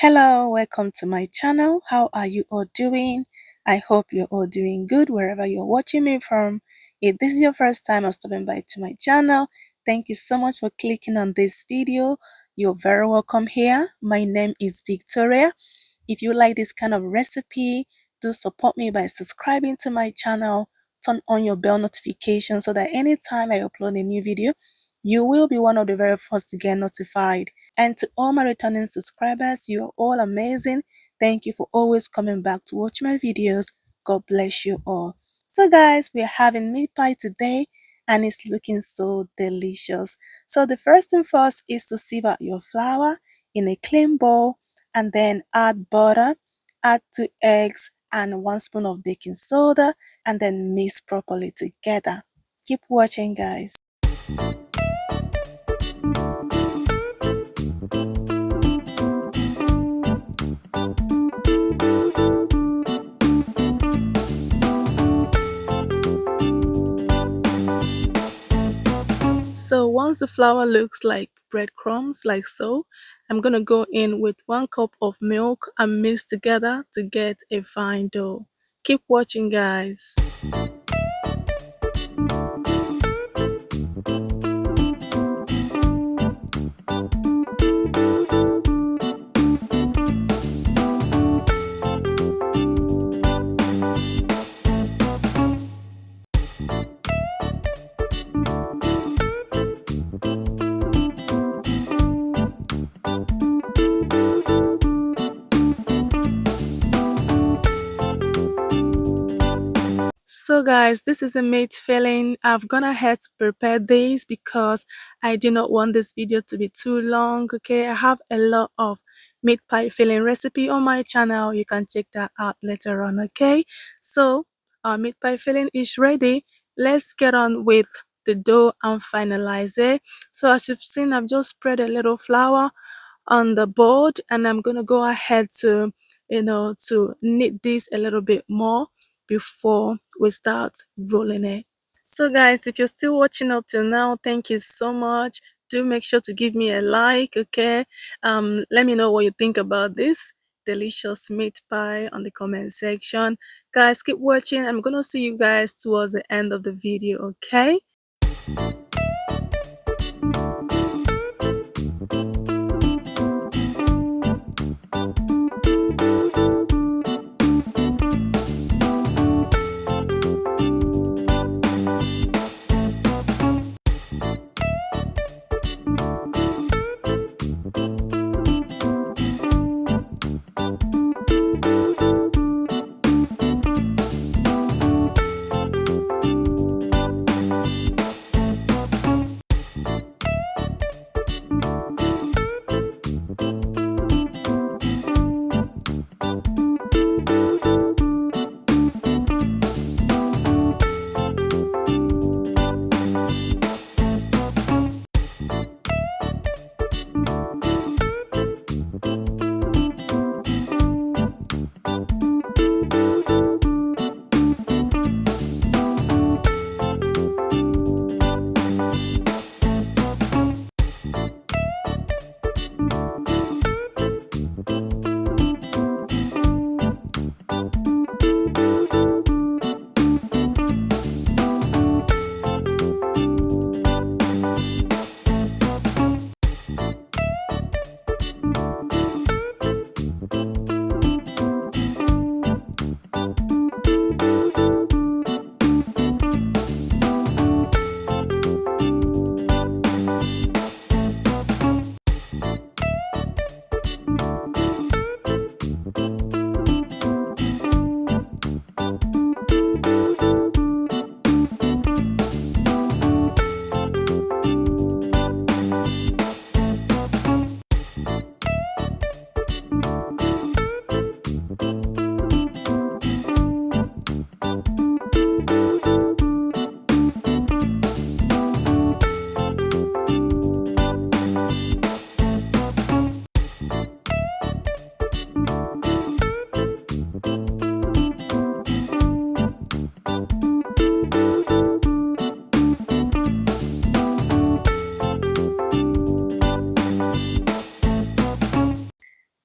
Hello, welcome to my channel. How are you all doing? I hope you're all doing good wherever you're watching me from. If this is your first time or stopping by to my channel, thank you so much for clicking on this video. You're very welcome here. My name is Victoria. If you like this kind of recipe, do support me by subscribing to my channel. Turn on your bell notification so that anytime I upload a new video, you will be one of the very first to get notified. And to all my returning subscribers, you are all amazing. Thank you for always coming back to watch my videos. God bless you all. So guys, we are having meat pie today and it's looking so delicious. So the first thing first is to sieve out your flour in a clean bowl and then add butter, add 2 eggs and 1 spoon of baking soda and then mix properly together. Keep watching guys. So once the flour looks like breadcrumbs, like so, I'm going to go in with 1 cup of milk and mix together to get a fine dough. Keep watching guys. So guys, this is a meat filling. I've gone ahead to prepare this because I do not want this video to be too long. Okay, I have a lot of meat pie filling recipe on my channel. You can check that out later on. Okay, so our meat pie filling is ready. Let's get on with the dough and finalize it. So as you've seen, I've just spread a little flour on the board and I'm gonna go ahead to to knead this a little bit more before we start rolling it. So guys, if you're still watching up till now, thank you so much. Do make sure to give me a like. Okay, let me know what you think about this delicious meat pie on the comment section. Guys, keep watching. I'm gonna see you guys towards the end of the video. Okay.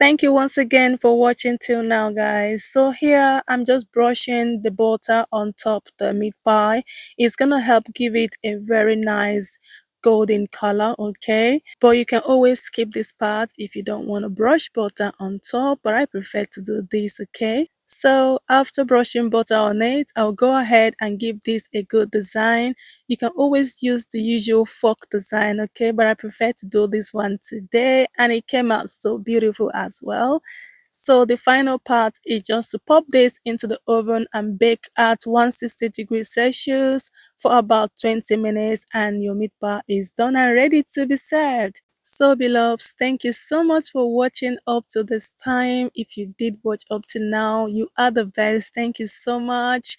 Thank you once again for watching till now, guys. So here I'm just brushing the butter on top the meat pie. It's gonna help give it a very nice golden color, okay? But you can always skip this part if you don't want to brush butter on top, but I prefer to do this, okay? So after brushing butter on it, I'll go ahead and give this a good design. You can always use the usual fork design, okay? But I prefer to do this one today, and it came out so beautiful as well. So the final part is just to pop this into the oven and bake at 160 degrees Celsius for about 20 minutes, and your meat pie is done and ready to be served. So beloveds, thank you so much for watching up to this time. If you did watch up to now, you are the best. Thank you so much.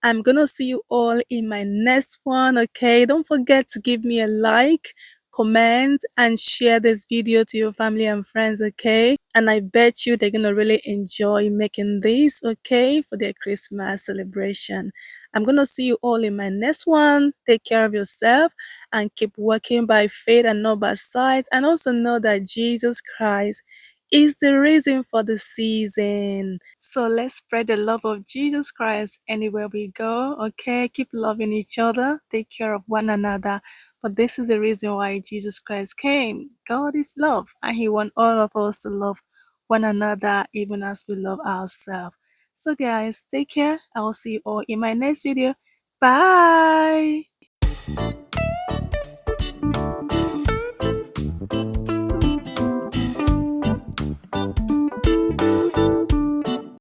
I'm gonna see you all in my next one, okay? Don't forget to give me a like, comment, and share this video to your family and friends, okay? And I bet you they're gonna really enjoy making this, okay, for their Christmas celebration. I'm gonna see you all in my next one. Take care of yourself and keep working by faith and not by sight. And also know that Jesus Christ is the reason for the season. So let's spread the love of Jesus Christ anywhere we go, okay? Keep loving each other, take care of one another. But this is the reason why Jesus Christ came. God is love, and He wants all of us to love one another even as we love ourselves. So, guys, take care. I will see you all in my next video. Bye.